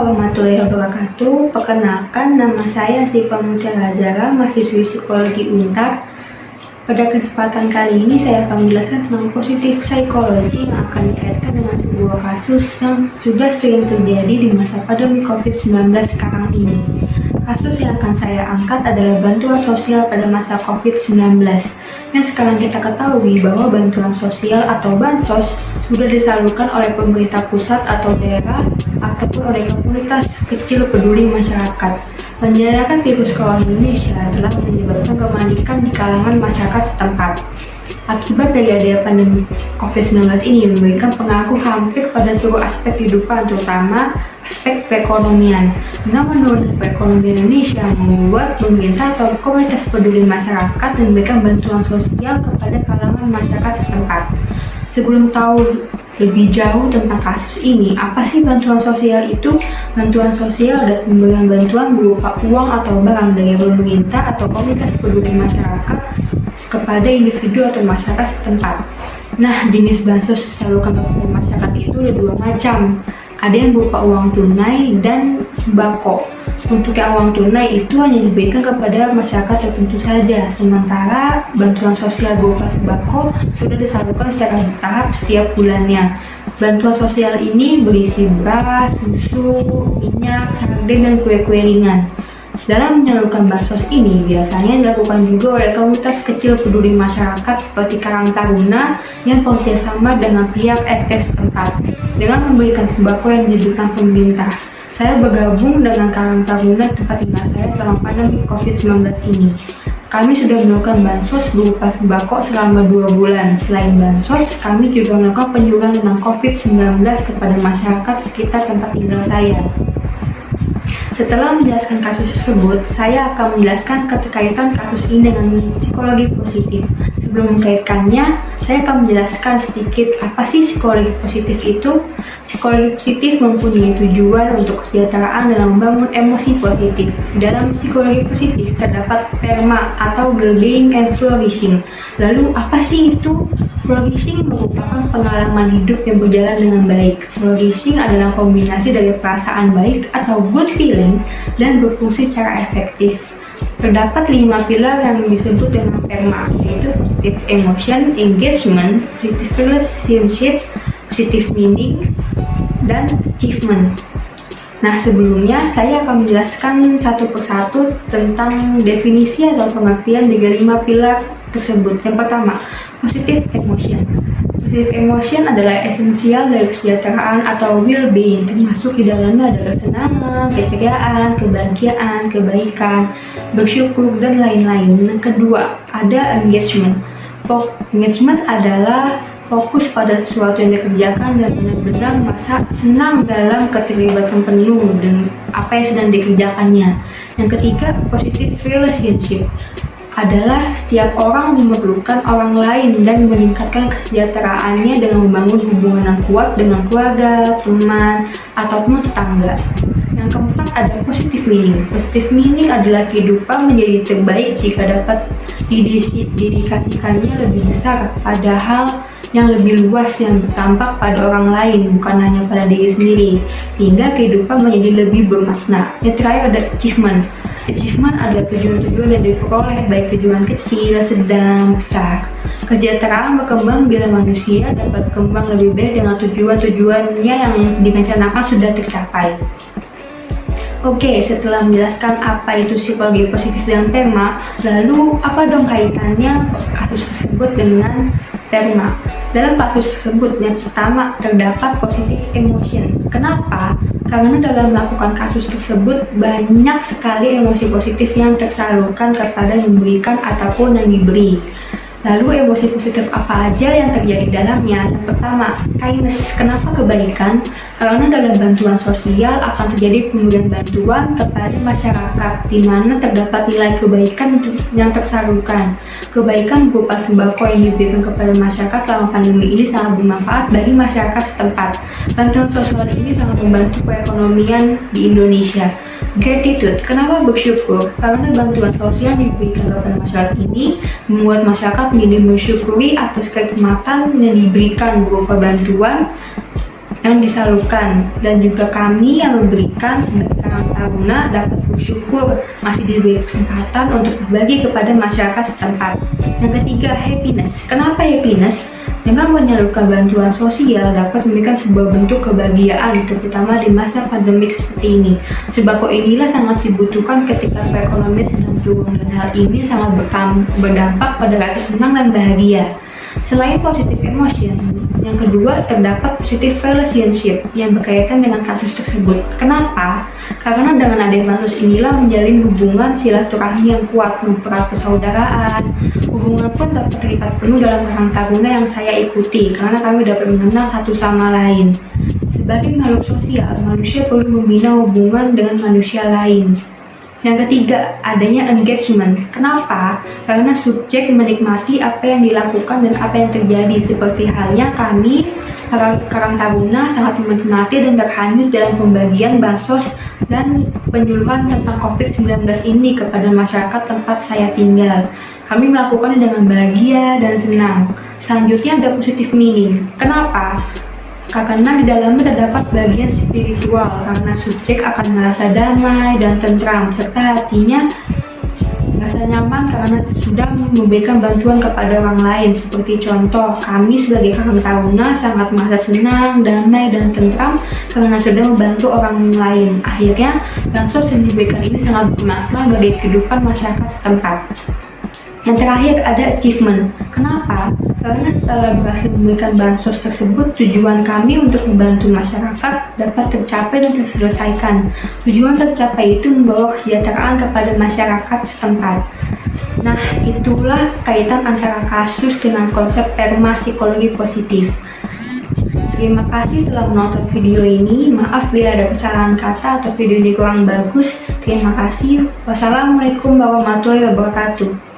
warahmatullahi wabarakatuh. Perkenalkan, nama saya Syifa Mutia-Lazara, mahasiswi psikologi UNTAR. Pada kesempatan kali ini saya akan menjelaskan tentang positif psikologi yang akan dikaitkan dengan sebuah kasus yang sudah sering terjadi di masa pandemi COVID-19 sekarang ini. Kasus yang akan saya angkat adalah bantuan sosial pada masa COVID-19. Yang sekarang kita ketahui bahwa bantuan sosial atau bansos sudah disalurkan oleh pemerintah pusat atau daerah ataupun oleh komunitas kecil peduli masyarakat. Penyebaran virus corona Indonesia telah menyebabkan kepanikan di kalangan masyarakat setempat. Akibat dari adanya pandemi COVID-19 ini memberikan pengaruh hampir pada seluruh aspek kehidupan, terutama aspek perekonomian. Dengan menurunkan perekonomian Indonesia membuat pemerintah atau komunitas peduli masyarakat memberikan bantuan sosial kepada kalangan masyarakat setempat. Sebelum tahu lebih jauh tentang kasus ini, apa sih bantuan sosial itu? Bantuan sosial adalah pemberian bantuan berupa uang atau barang dari pemerintah atau komunitas peduli masyarakat kepada individu atau masyarakat setempat. Nah, jenis bansos disalurkan kepada masyarakat itu ada dua macam. Ada yang berupa uang tunai dan sembako. Untuk yang uang tunai itu hanya diberikan kepada masyarakat tertentu saja, sementara bantuan sosial berupa sembako sudah disalurkan secara bertahap setiap bulannya. Bantuan sosial ini berisi beras, susu, minyak, sarden, dan kue-kue ringan. Dalam menyalurkan bansos ini biasanya dilakukan juga oleh komunitas kecil peduli masyarakat seperti Karang Taruna yang bekerjasama dengan pihak RT setempat dengan memberikan sembako yang disediakan pemerintah. Saya bergabung dengan Karang Taruna tempat tinggal saya selama pandemi COVID-19 ini. Kami sudah melakukan bansos berupa sembako selama 2 bulan. Selain bansos, kami juga melakukan penyuluhan tentang COVID-19 kepada masyarakat sekitar tempat tinggal saya. Setelah menjelaskan kasus tersebut, saya akan menjelaskan keterkaitan kasus ini dengan psikologi positif. Sebelum mengkaitkannya, saya akan menjelaskan sedikit apa sih psikologi positif itu. Psikologi positif mempunyai tujuan untuk kesejahteraan dalam membangun emosi positif. Dalam psikologi positif terdapat PERMA atau well-being and flourishing. Lalu apa sih itu? Flourishing merupakan pengalaman hidup yang berjalan dengan baik. Flourishing adalah kombinasi dari perasaan baik atau good feeling dan berfungsi secara efektif. Terdapat 5 pilar yang disebut dengan PERMA, yaitu positive emotion, engagement, positive relationship, positive meaning, dan achievement. Nah, sebelumnya saya akan menjelaskan satu persatu tentang definisi atau pengertian dari 5 pilar tersebut. Yang pertama, positive emotion. Positive emotion adalah esensial dari kesejahteraan atau well-being, termasuk di dalamnya ada kesenangan, keceriaan, kebahagiaan, kebaikan, bersyukur, dan lain-lain. Yang kedua, ada engagement. Engagement adalah fokus pada sesuatu yang dikerjakan dan benar-benar merasa senang dalam keterlibatan penuh dengan apa yang sedang dikerjakannya. Yang ketiga, positive relationship adalah setiap orang memerlukan orang lain dan meningkatkan kesejahteraannya dengan membangun hubungan yang kuat dengan keluarga, teman, ataupun tetangga. Yang keempat ada positive meaning. Positive meaning adalah kehidupan menjadi terbaik jika dapat didedikasikannya lebih besar pada hal yang lebih luas yang berdampak pada orang lain, bukan hanya pada diri sendiri, sehingga kehidupan menjadi lebih bermakna. Yang terakhir ada achievement. Achievement adalah tujuan-tujuan yang diperoleh, baik tujuan kecil, sedang, besar. Kesejahteraan berkembang bila manusia dapat berkembang lebih baik dengan tujuan-tujuannya yang direncanakan sudah tercapai. Oke, setelah menjelaskan apa itu psikologi positif dan PERMA, lalu apa dong kaitannya kasus tersebut dengan PERMA? Dalam kasus tersebut, yang pertama terdapat positive emotion. Kenapa? Karena dalam melakukan kasus tersebut banyak sekali emosi positif yang tersalurkan kepada memberikan ataupun yang diberi. Lalu emosi positif apa aja yang terjadi dalamnya? Yang pertama, kindness. Kenapa kebaikan? Karena dalam bantuan sosial akan terjadi pemberian bantuan kepada masyarakat, di mana terdapat nilai kebaikan yang tersalurkan. Kebaikan berupa sembako yang diberikan kepada masyarakat selama pandemi ini sangat bermanfaat bagi masyarakat setempat. Bantuan sosial ini sangat membantu perekonomian di Indonesia. Gratitude. Kenapa bersyukur? Karena bantuan sosial yang diberikan kepada masyarakat ini membuat masyarakat menjadi bersyukuri atas kenikmatan yang diberikan berupa bantuan yang disalurkan, dan juga kami yang memberikan sebagai Karang Taruna dapat bersyukur masih diberi kesempatan untuk berbagi kepada masyarakat setempat. Yang ketiga, happiness. Kenapa happiness? Dengan menyalurkan bantuan sosial dapat memberikan sebuah bentuk kebahagiaan, terutama di masa pandemik seperti ini. Sembako inilah sangat dibutuhkan ketika perekonomian sedang turun, dan hal ini sangat berdampak pada rasa senang dan bahagia. Selain positive emotion, yang kedua terdapat positive relationship yang berkaitan dengan kasus tersebut. Kenapa? Karena dengan adanya bansos inilah menjalin hubungan silaturahmi yang kuat, mempererat persaudaraan. Hubungan pun dapat terikat penuh dalam Karang Taruna yang saya ikuti, karena kami dapat mengenal satu sama lain. Sebagai makhluk sosial, manusia perlu membina hubungan dengan manusia lain. Yang ketiga, adanya engagement. Kenapa? Karena subjek menikmati apa yang dilakukan dan apa yang terjadi. Seperti halnya kami, Karang Taruna, sangat menikmati dan terhanyut dalam pembagian bansos dan penyuluhan tentang COVID-19 ini kepada masyarakat tempat saya tinggal. Kami melakukannya dengan bahagia dan senang. Selanjutnya ada positive meaning. Kenapa? Karena di dalamnya terdapat bagian spiritual, karena subjek akan merasa damai dan tentram, serta hatinya merasa nyaman karena sudah memberikan bantuan kepada orang lain. Seperti contoh, kami sebagai Karang Taruna sangat merasa senang, damai, dan tentram karena sudah membantu orang lain. Akhirnya, bansos yang diberikan ini sangat bermakna bagi kehidupan masyarakat setempat. Yang terakhir ada achievement. Kenapa? Karena setelah berhasil memberikan bansos tersebut, tujuan kami untuk membantu masyarakat dapat tercapai dan terselesaikan. Tujuan tercapai itu membawa kesejahteraan kepada masyarakat setempat. Nah, itulah kaitan antara kasus dengan konsep perma psikologi positif. Terima kasih telah menonton video ini. Maaf bila ada kesalahan kata atau video ini kurang bagus. Terima kasih. Wassalamualaikum warahmatullahi wabarakatuh.